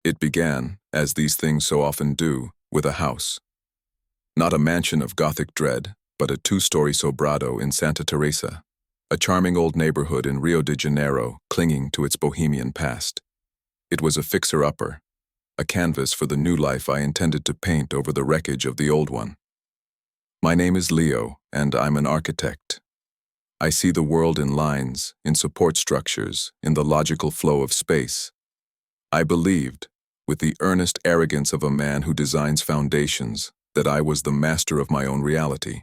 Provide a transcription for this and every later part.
It began, as these things so often do, with a house. Not a mansion of Gothic dread, but a two-story sobrado in Santa Teresa, a charming old neighborhood in Rio de Janeiro clinging to its bohemian past. It was a fixer-upper, a canvas for the new life I intended to paint over the wreckage of the old one. My name is Leo, and I'm an architect. I see the world in lines, in support structures, in the logical flow of space. I believed, with the earnest arrogance of a man who designs foundations, that I was the master of my own reality.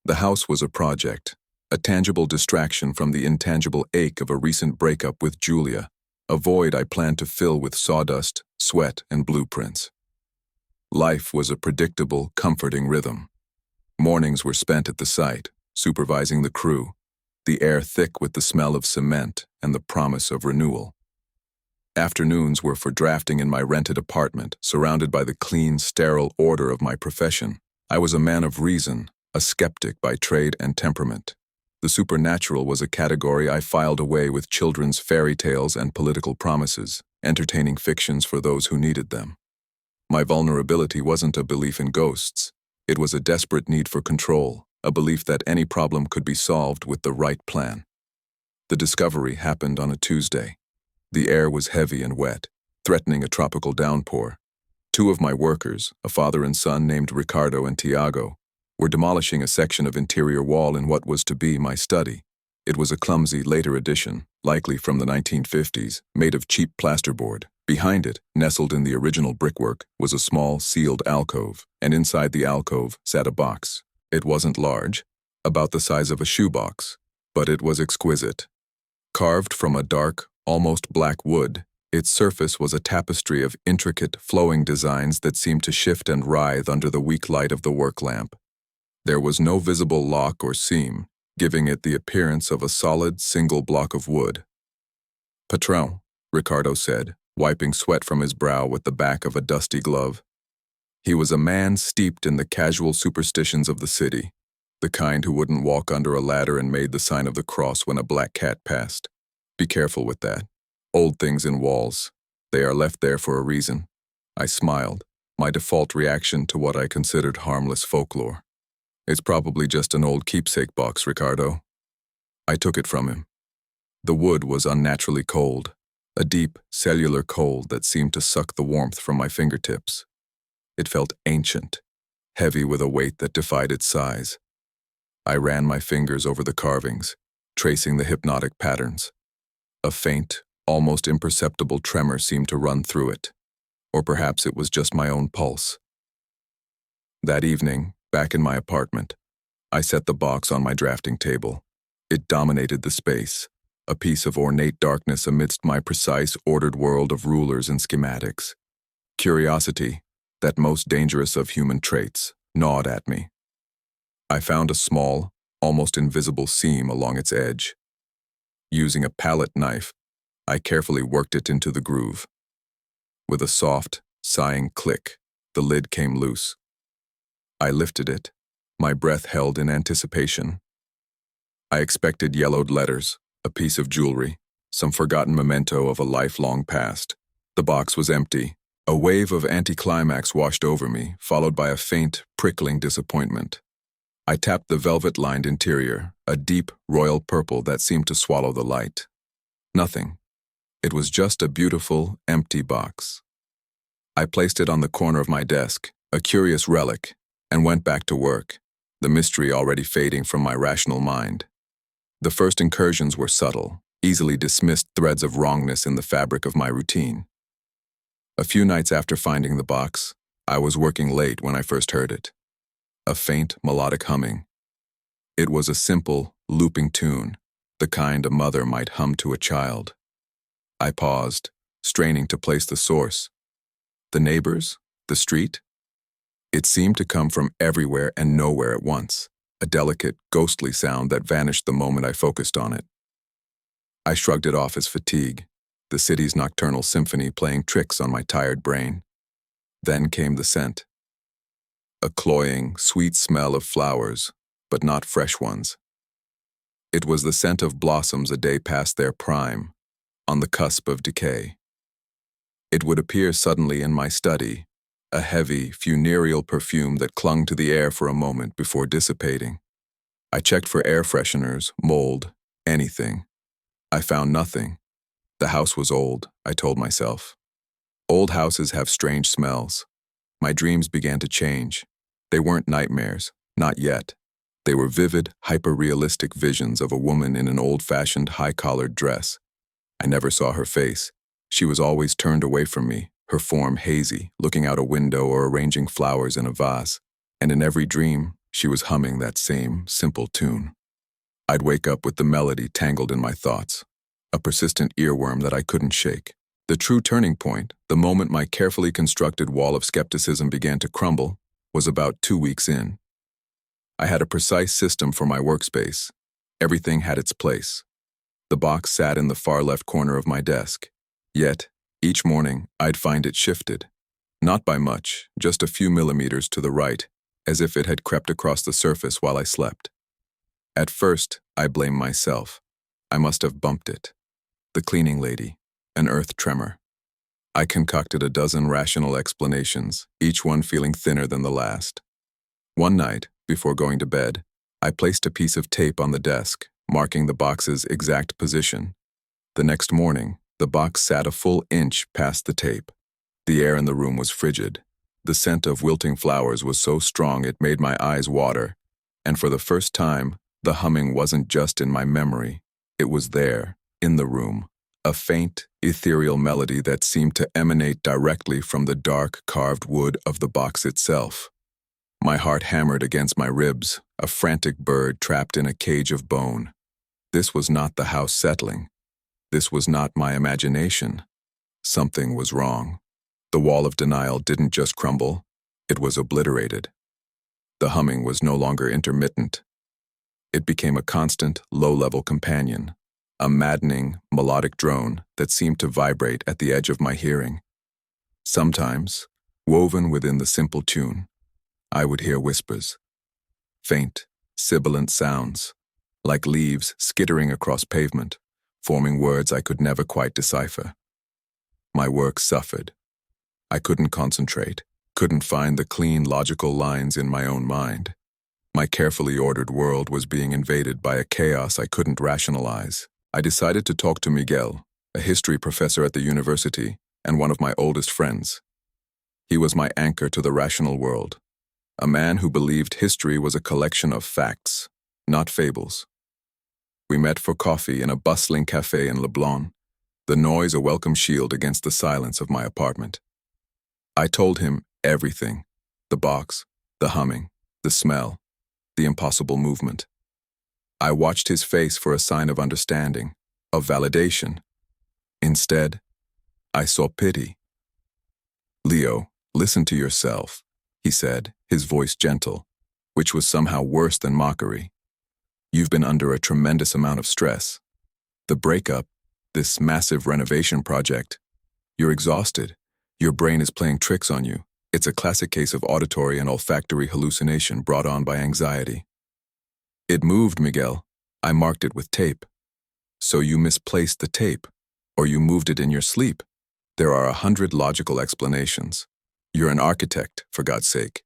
The house was a project, a tangible distraction from the intangible ache of a recent breakup with Julia, a void I planned to fill with sawdust, sweat, and blueprints. Life was a predictable, comforting rhythm. Mornings were spent at the site, supervising the crew, the air thick with the smell of cement and the promise of renewal. Afternoons were for drafting in my rented apartment, surrounded by the clean, sterile order of my profession. I was a man of reason, a skeptic by trade and temperament. The supernatural was a category I filed away with children's fairy tales and political promises, entertaining fictions for those who needed them. My vulnerability wasn't a belief in ghosts. It was a desperate need for control, a belief that any problem could be solved with the right plan. The discovery happened on a Tuesday. The air was heavy and wet, threatening a tropical downpour. Two of my workers, a father and son named Ricardo and Tiago, were demolishing a section of interior wall in what was to be my study. It was a clumsy later addition, likely from the 1950s, made of cheap plasterboard. Behind it, nestled in the original brickwork, was a small, sealed alcove, and inside the alcove sat a box. It wasn't large, about the size of a shoebox, but it was exquisite. Carved from a dark, almost black wood, its surface was a tapestry of intricate, flowing designs that seemed to shift and writhe under the weak light of the work lamp. There was no visible lock or seam, giving it the appearance of a solid, single block of wood. "Patron," Ricardo said, wiping sweat from his brow with the back of a dusty glove. He was a man steeped in the casual superstitions of the city, the kind who wouldn't walk under a ladder and made the sign of the cross when a black cat passed. Be careful with that. Old things in walls. They are left there for a reason. I smiled, my default reaction to what I considered harmless folklore. It's probably just an old keepsake box, Ricardo. I took it from him. The wood was unnaturally cold, a deep, cellular cold that seemed to suck the warmth from my fingertips. It felt ancient, heavy with a weight that defied its size. I ran my fingers over the carvings, tracing the hypnotic patterns. A faint, almost imperceptible tremor seemed to run through it. Or perhaps it was just my own pulse. That evening, back in my apartment, I set the box on my drafting table. It dominated the space, a piece of ornate darkness amidst my precise, ordered world of rulers and schematics. Curiosity, that most dangerous of human traits, gnawed at me. I found a small, almost invisible seam along its edge. Using a palette knife, I carefully worked it into the groove. With a soft, sighing click, the lid came loose. I lifted it, my breath held in anticipation. I expected yellowed letters, a piece of jewelry, some forgotten memento of a lifelong past. The box was empty. A wave of anticlimax washed over me, followed by a faint, prickling disappointment. I tapped the velvet-lined interior, a deep, royal purple that seemed to swallow the light. Nothing. It was just a beautiful, empty box. I placed it on the corner of my desk, a curious relic, and went back to work, the mystery already fading from my rational mind. The first incursions were subtle, easily dismissed threads of wrongness in the fabric of my routine. A few nights after finding the box, I was working late when I first heard it. A faint, melodic humming. It was a simple, looping tune, the kind a mother might hum to a child. I paused, straining to place the source. The neighbors? The street? It seemed to come from everywhere and nowhere at once, a delicate, ghostly sound that vanished the moment I focused on it. I shrugged it off as fatigue, the city's nocturnal symphony playing tricks on my tired brain. Then came the scent. A cloying, sweet smell of flowers, but not fresh ones. It was the scent of blossoms a day past their prime, on the cusp of decay. It would appear suddenly in my study, a heavy, funereal perfume that clung to the air for a moment before dissipating. I checked for air fresheners, mold, anything. I found nothing. The house was old, I told myself. Old houses have strange smells. My dreams began to change. They weren't nightmares, not yet. They were vivid, hyper-realistic visions of a woman in an old-fashioned, high-collared dress. I never saw her face. She was always turned away from me, her form hazy, looking out a window or arranging flowers in a vase. And in every dream, she was humming that same, simple tune. I'd wake up with the melody tangled in my thoughts, a persistent earworm that I couldn't shake. The true turning point, the moment my carefully constructed wall of skepticism began to crumble, was about 2 weeks in. I had a precise system for my workspace. Everything had its place. The box sat in the far left corner of my desk. Yet, each morning, I'd find it shifted. Not by much, just a few millimeters to the right, as if it had crept across the surface while I slept. At first, I blamed myself. I must have bumped it. The cleaning lady, an earth tremor. I concocted a dozen rational explanations, each one feeling thinner than the last. One night, before going to bed, I placed a piece of tape on the desk, marking the box's exact position. The next morning, the box sat a full inch past the tape. The air in the room was frigid. The scent of wilting flowers was so strong it made my eyes water. And for the first time, the humming wasn't just in my memory. It was there, in the room. A faint, ethereal melody that seemed to emanate directly from the dark, carved wood of the box itself. My heart hammered against my ribs, a frantic bird trapped in a cage of bone. This was not the house settling. This was not my imagination. Something was wrong. The wall of denial didn't just crumble, it was obliterated. The humming was no longer intermittent. It became a constant, low-level companion, a maddening, melodic drone that seemed to vibrate at the edge of my hearing. Sometimes, woven within the simple tune, I would hear whispers, faint, sibilant sounds, like leaves skittering across pavement, forming words I could never quite decipher. My work suffered. I couldn't concentrate, couldn't find the clean, logical lines in my own mind. My carefully ordered world was being invaded by a chaos I couldn't rationalize. I decided to talk to Miguel, a history professor at the university and one of my oldest friends. He was my anchor to the rational world, a man who believed history was a collection of facts, not fables. We met for coffee in a bustling cafe in Leblon, the noise a welcome shield against the silence of my apartment. I told him everything, the box, the humming, the smell, the impossible movement. I watched his face for a sign of understanding, of validation. Instead, I saw pity. "Leo, listen to yourself," he said, his voice gentle, which was somehow worse than mockery. "You've been under a tremendous amount of stress. The breakup, this massive renovation project. You're exhausted. Your brain is playing tricks on you. It's a classic case of auditory and olfactory hallucination brought on by anxiety." "It moved, Miguel. I marked it with tape." "So you misplaced the tape, or you moved it in your sleep. There are 100 logical explanations. You're an architect, for God's sake.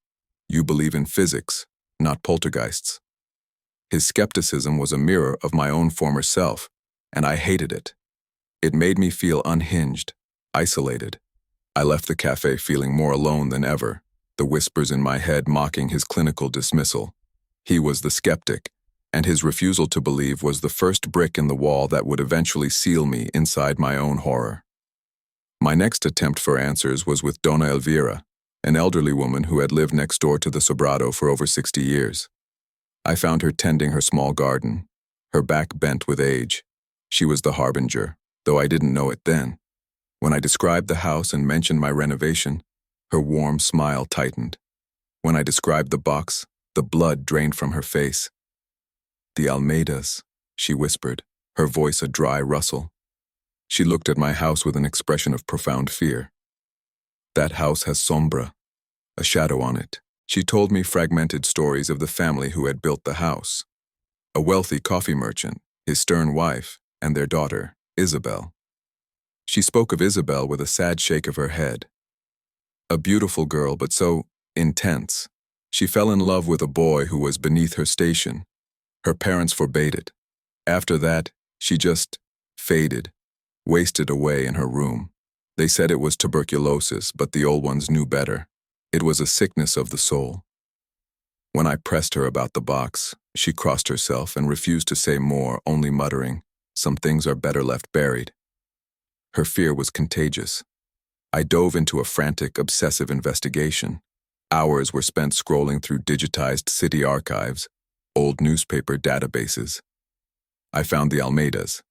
You believe in physics, not poltergeists." His skepticism was a mirror of my own former self, and I hated it. It made me feel unhinged, isolated. I left the cafe feeling more alone than ever, the whispers in my head mocking his clinical dismissal. He was the skeptic, and his refusal to believe was the first brick in the wall that would eventually seal me inside my own horror. My next attempt for answers was with Dona Elvira, an elderly woman who had lived next door to the Sobrado for over 60 years. I found her tending her small garden, her back bent with age. She was the harbinger, though I didn't know it then. When I described the house and mentioned my renovation, her warm smile tightened. When I described the box, the blood drained from her face. "The Almeidas," she whispered, her voice a dry rustle. She looked at my house with an expression of profound fear. "That house has sombra, a shadow on it." She told me fragmented stories of the family who had built the house. A wealthy coffee merchant, his stern wife, and their daughter, Isabel. She spoke of Isabel with a sad shake of her head. A beautiful girl, but so intense. She fell in love with a boy who was beneath her station. Her parents forbade it. After that, she just faded, wasted away in her room. They said it was tuberculosis, but the old ones knew better. It was a sickness of the soul. When I pressed her about the box, she crossed herself and refused to say more, only muttering, "Some things are better left buried." Her fear was contagious. I dove into a frantic, obsessive investigation. Hours were spent scrolling through digitized city archives, old newspaper databases. I found the Almeidas.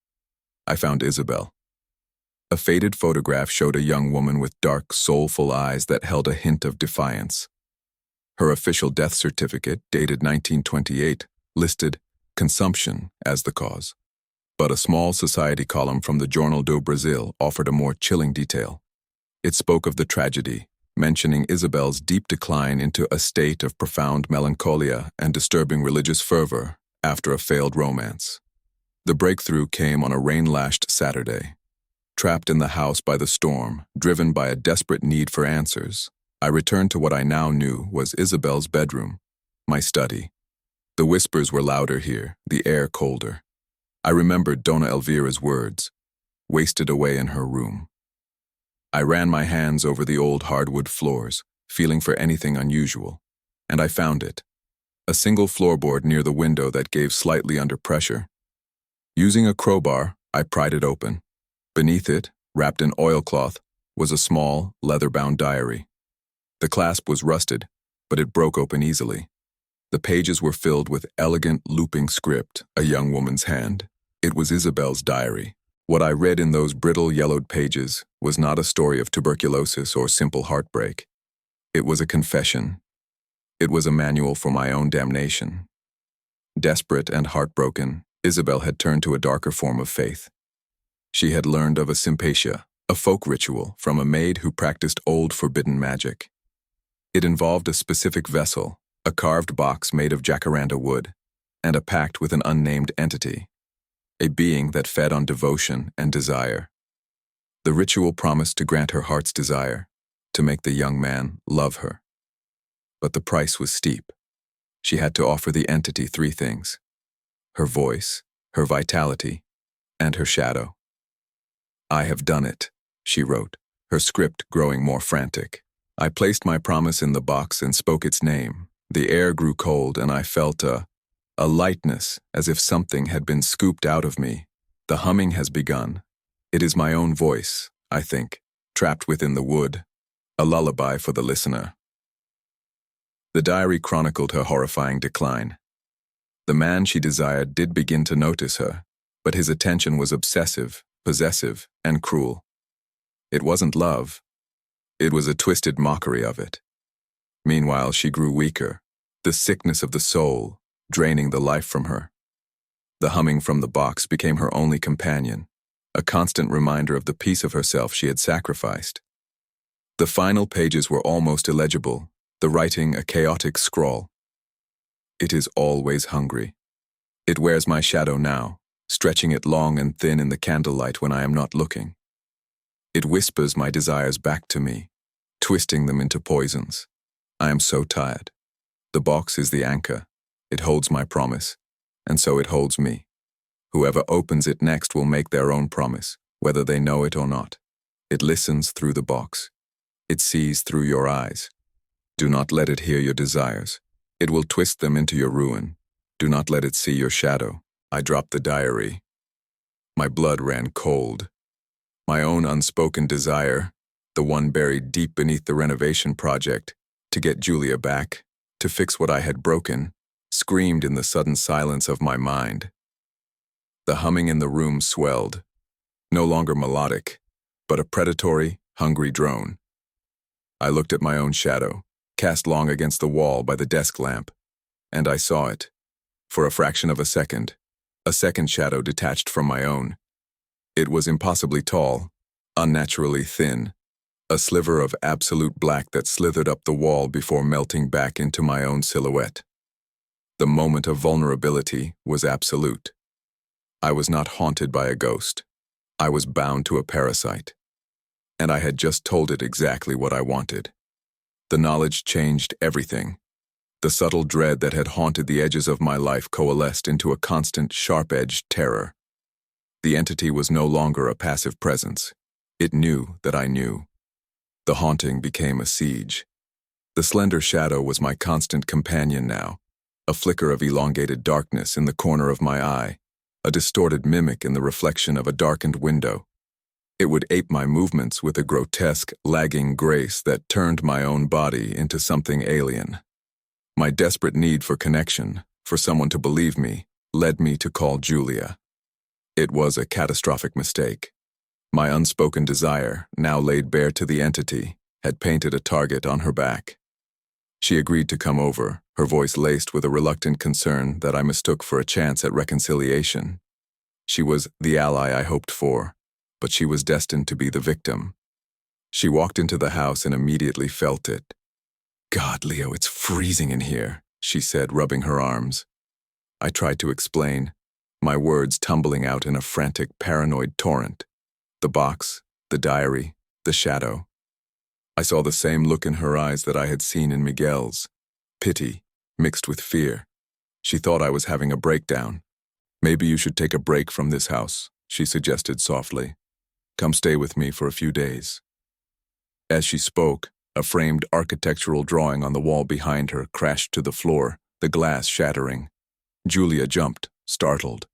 I found Isabel. A faded photograph showed a young woman with dark, soulful eyes that held a hint of defiance. Her official death certificate, dated 1928, listed consumption as the cause. But a small society column from the Jornal do Brasil offered a more chilling detail. It spoke of the tragedy, mentioning Isabel's deep decline into a state of profound melancholia and disturbing religious fervor after a failed romance. The breakthrough came on a rain-lashed Saturday. Trapped in the house by the storm, driven by a desperate need for answers, I returned to what I now knew was Isabel's bedroom, my study. The whispers were louder here, the air colder. I remembered Dona Elvira's words, wasted away in her room. I ran my hands over the old hardwood floors, feeling for anything unusual, and I found it. A single floorboard near the window that gave slightly under pressure. Using a crowbar, I pried it open. Beneath it, wrapped in oilcloth, was a small, leather-bound diary. The clasp was rusted, but it broke open easily. The pages were filled with elegant, looping script, a young woman's hand. It was Isabel's diary. What I read in those brittle, yellowed pages was not a story of tuberculosis or simple heartbreak. It was a confession. It was a manual for my own damnation. Desperate and heartbroken, Isabel had turned to a darker form of faith. She had learned of a sympatia, a folk ritual, from a maid who practiced old forbidden magic. It involved a specific vessel, a carved box made of jacaranda wood, and a pact with an unnamed entity, a being that fed on devotion and desire. The ritual promised to grant her heart's desire, to make the young man love her. But the price was steep. She had to offer the entity three things: her voice, her vitality, and her shadow. "I have done it," she wrote, her script growing more frantic. I placed my promise in the box and spoke its name. The air grew cold and I felt a lightness, as if something had been scooped out of me. The humming has begun. It is my own voice, I think, trapped within the wood, a lullaby for the listener. The diary chronicled her horrifying decline. The man she desired did begin to notice her, but his attention was obsessive, possessive, and cruel. It wasn't love. It was a twisted mockery of it. Meanwhile, she grew weaker, the sickness of the soul, draining the life from her. The humming from the box became her only companion, a constant reminder of the piece of herself she had sacrificed. The final pages were almost illegible, the writing a chaotic scrawl. "It is always hungry. It wears my shadow now, stretching it long and thin in the candlelight when I am not looking. It whispers my desires back to me, twisting them into poisons. I am so tired. The box is the anchor. It holds my promise, and so it holds me. Whoever opens it next will make their own promise, whether they know it or not. It listens through the box. It sees through your eyes. Do not let it hear your desires. It will twist them into your ruin. Do not let it see your shadow." I dropped the diary. My blood ran cold. My own unspoken desire, the one buried deep beneath the renovation project, to get Julia back, to fix what I had broken, screamed in the sudden silence of my mind. The humming in the room swelled, no longer melodic, but a predatory, hungry drone. I looked at my own shadow, cast long against the wall by the desk lamp, and I saw it. For a fraction of a second shadow detached from my own. It was impossibly tall, unnaturally thin, a sliver of absolute black that slithered up the wall before melting back into my own silhouette. The moment of vulnerability was absolute. I was not haunted by a ghost. I was bound to a parasite, and I had just told it exactly what I wanted. The knowledge changed everything. The subtle dread that had haunted the edges of my life coalesced into a constant, sharp-edged terror. The entity was no longer a passive presence. It knew that I knew. The haunting became a siege. The slender shadow was my constant companion now, a flicker of elongated darkness in the corner of my eye, a distorted mimic in the reflection of a darkened window. It would ape my movements with a grotesque, lagging grace that turned my own body into something alien. My desperate need for connection, for someone to believe me, led me to call Julia. It was a catastrophic mistake. My unspoken desire, now laid bare to the entity, had painted a target on her back. She agreed to come over, her voice laced with a reluctant concern that I mistook for a chance at reconciliation. She was the ally I hoped for, but she was destined to be the victim. She walked into the house and immediately felt it. "God, Leo, it's freezing in here," she said, rubbing her arms. I tried to explain, my words tumbling out in a frantic, paranoid torrent. The box, the diary, the shadow. I saw the same look in her eyes that I had seen in Miguel's. Pity, mixed with fear. She thought I was having a breakdown. "Maybe you should take a break from this house," she suggested softly. "Come stay with me for a few days." As she spoke, a framed architectural drawing on the wall behind her crashed to the floor, the glass shattering. Julia jumped, startled.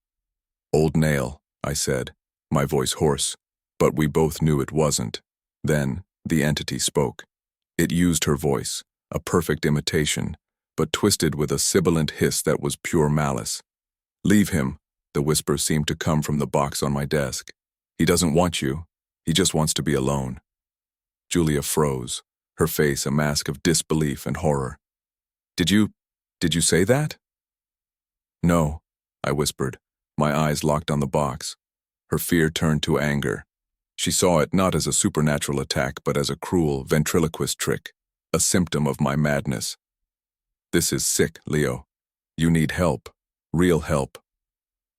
"Old nail," I said, my voice hoarse, but we both knew it wasn't. Then, the entity spoke. It used her voice, a perfect imitation, but twisted with a sibilant hiss that was pure malice. "Leave him," the whisper seemed to come from the box on my desk. "He doesn't want you. He just wants to be alone." Julia froze, her face a mask of disbelief and horror. Did you say that?" "No," I whispered, my eyes locked on the box. Her fear turned to anger. She saw it not as a supernatural attack, but as a cruel, ventriloquist trick, a symptom of my madness. "This is sick, Leo. You need help, real help."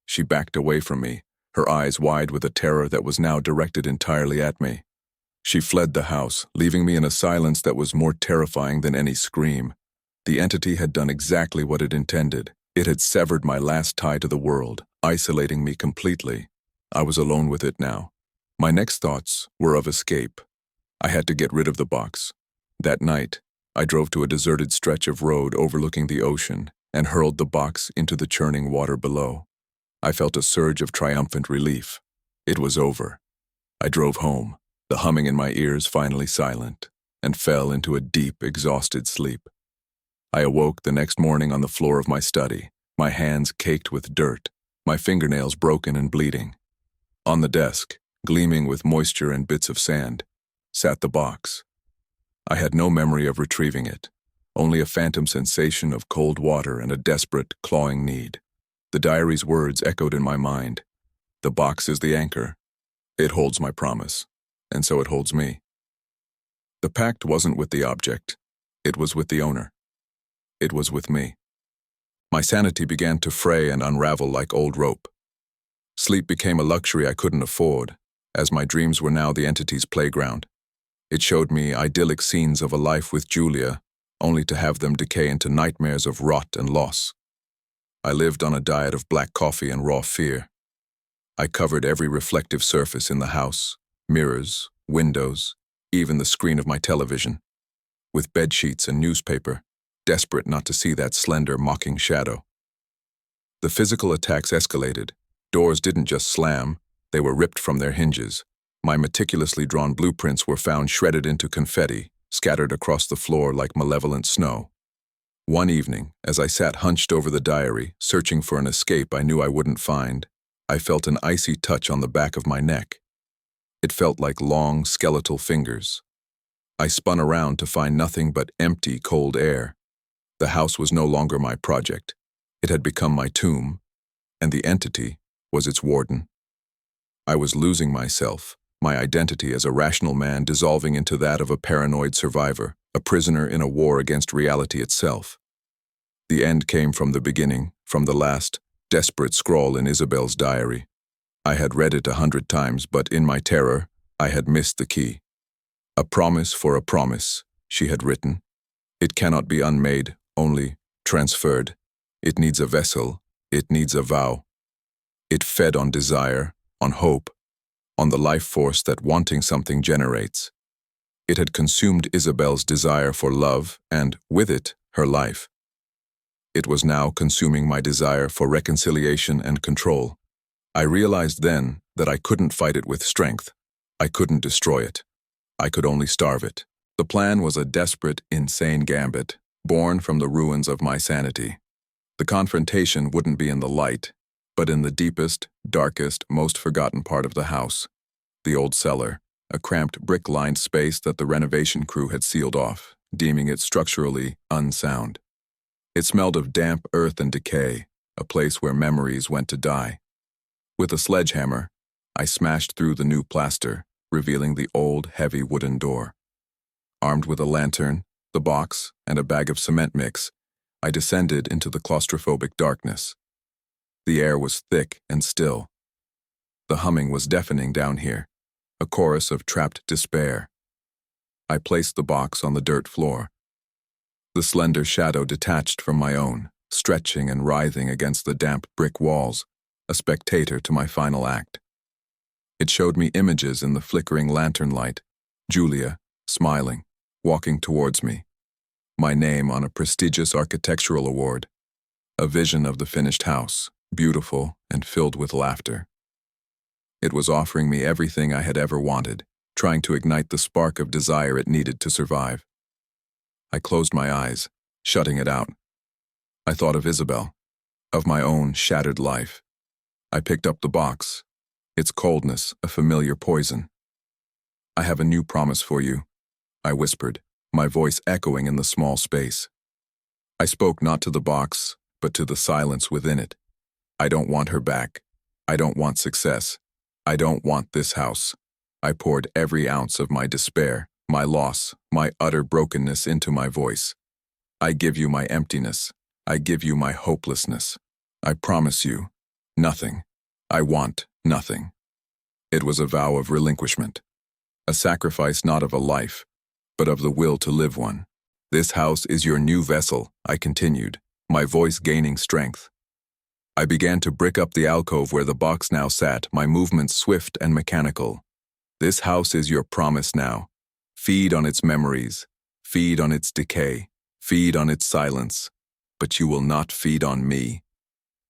She backed away from me, her eyes wide with a terror that was now directed entirely at me. She fled the house, leaving me in a silence that was more terrifying than any scream. The entity had done exactly what it intended. It had severed my last tie to the world, isolating me completely. I was alone with it now. My next thoughts were of escape. I had to get rid of the box. That night, I drove to a deserted stretch of road overlooking the ocean and hurled the box into the churning water below. I felt a surge of triumphant relief. It was over. I drove home, the humming in my ears finally silent, and fell into a deep, exhausted sleep. I awoke the next morning on the floor of my study, my hands caked with dirt, my fingernails broken and bleeding. On the desk, gleaming with moisture and bits of sand, sat the box. I had no memory of retrieving it, only a phantom sensation of cold water and a desperate, clawing need. The diary's words echoed in my mind. "The box is the anchor. It holds my promise, and so it holds me." The pact wasn't with the object. It was with the owner. It was with me. My sanity began to fray and unravel like old rope. Sleep became a luxury I couldn't afford, as my dreams were now the entity's playground. It showed me idyllic scenes of a life with Julia, only to have them decay into nightmares of rot and loss. I lived on a diet of black coffee and raw fear. I covered every reflective surface in the house, mirrors, windows, even the screen of my television, with bedsheets and newspaper, desperate not to see that slender, mocking shadow. The physical attacks escalated. Doors didn't just slam, they were ripped from their hinges. My meticulously drawn blueprints were found shredded into confetti, scattered across the floor like malevolent snow. One evening, as I sat hunched over the diary, searching for an escape I knew I wouldn't find, I felt an icy touch on the back of my neck. It felt like long, skeletal fingers. I spun around to find nothing but empty, cold air. The house was no longer my project. It had become my tomb, and the entity was its warden. I was losing myself, my identity as a rational man dissolving into that of a paranoid survivor, a prisoner in a war against reality itself. The end came from the beginning, from the last, desperate scrawl in Isabel's diary. I had read it 100 times, but in my terror, I had missed the key. A promise for a promise, she had written. It cannot be unmade, only transferred. It needs a vessel, it needs a vow. It fed on desire, on hope, on the life force that wanting something generates. It had consumed Isabel's desire for love and, with it, her life. It was now consuming my desire for reconciliation and control. I realized then that I couldn't fight it with strength. I couldn't destroy it. I could only starve it. The plan was a desperate, insane gambit, born from the ruins of my sanity. The confrontation wouldn't be in the light, but in the deepest, darkest, most forgotten part of the house. The old cellar, a cramped brick-lined space that the renovation crew had sealed off, deeming it structurally unsound. It smelled of damp earth and decay, a place where memories went to die. With a sledgehammer, I smashed through the new plaster, revealing the old, heavy wooden door. Armed with a lantern, the box, and a bag of cement mix, I descended into the claustrophobic darkness. The air was thick and still. The humming was deafening down here, a chorus of trapped despair. I placed the box on the dirt floor. The slender shadow detached from my own, stretching and writhing against the damp brick walls, a spectator to my final act. It showed me images in the flickering lantern light, Julia, smiling, walking towards me. My name on a prestigious architectural award. A vision of the finished house, beautiful and filled with laughter. It was offering me everything I had ever wanted, trying to ignite the spark of desire it needed to survive. I closed my eyes, shutting it out. I thought of Isabel, of my own shattered life. I picked up the box, its coldness a familiar poison. "I have a new promise for you," I whispered, my voice echoing in the small space. I spoke not to the box, but to the silence within it. I don't want her back. I don't want success. I don't want this house. I poured every ounce of my despair, my loss, my utter brokenness into my voice. I give you my emptiness. I give you my hopelessness. I promise you nothing. I want nothing. It was a vow of relinquishment, a sacrifice not of a life, but of the will to live one. "This house is your new vessel," I continued, my voice gaining strength. I began to brick up the alcove where the box now sat, my movements swift and mechanical. "This house is your promise now. Feed on its memories, feed on its decay, feed on its silence, but you will not feed on me."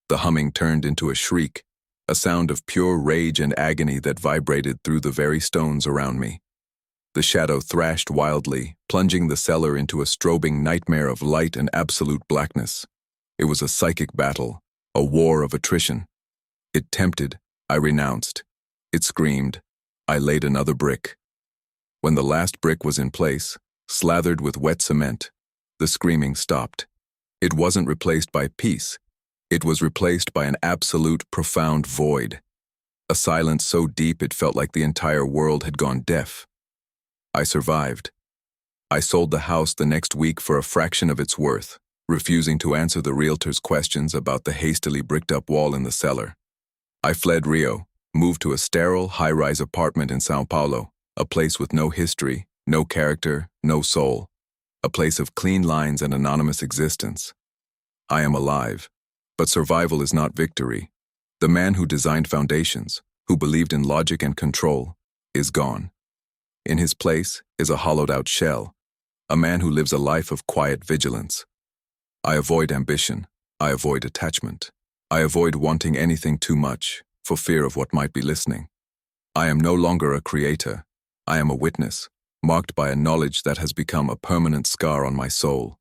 The humming turned into a shriek, a sound of pure rage and agony that vibrated through the very stones around me. The shadow thrashed wildly, plunging the cellar into a strobing nightmare of light and absolute blackness. It was a psychic battle, a war of attrition. It tempted, I renounced. It screamed, I laid another brick. When the last brick was in place, slathered with wet cement, the screaming stopped. It wasn't replaced by peace. It was replaced by an absolute, profound void. A silence so deep it felt like the entire world had gone deaf. I survived. I sold the house the next week for a fraction of its worth, refusing to answer the realtor's questions about the hastily bricked-up wall in the cellar. I fled Rio, moved to a sterile, high-rise apartment in São Paulo, a place with no history, no character, no soul, a place of clean lines and anonymous existence. I am alive, but survival is not victory. The man who designed foundations, who believed in logic and control, is gone. In his place is a hollowed-out shell, a man who lives a life of quiet vigilance. I avoid ambition. I avoid attachment. I avoid wanting anything too much, for fear of what might be listening. I am no longer a creator. I am a witness, marked by a knowledge that has become a permanent scar on my soul.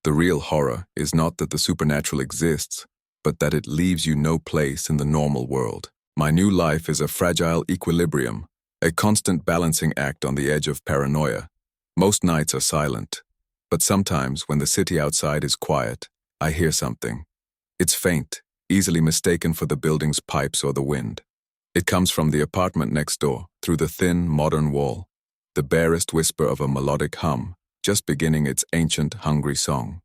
The real horror is not that the supernatural exists, but that it leaves you no place in the normal world. My new life is a fragile equilibrium, a constant balancing act on the edge of paranoia. Most nights are silent, but sometimes when the city outside is quiet, I hear something. It's faint, easily mistaken for the building's pipes or the wind. It comes from the apartment next door, through the thin, modern wall, the barest whisper of a melodic hum, just beginning its ancient, hungry song.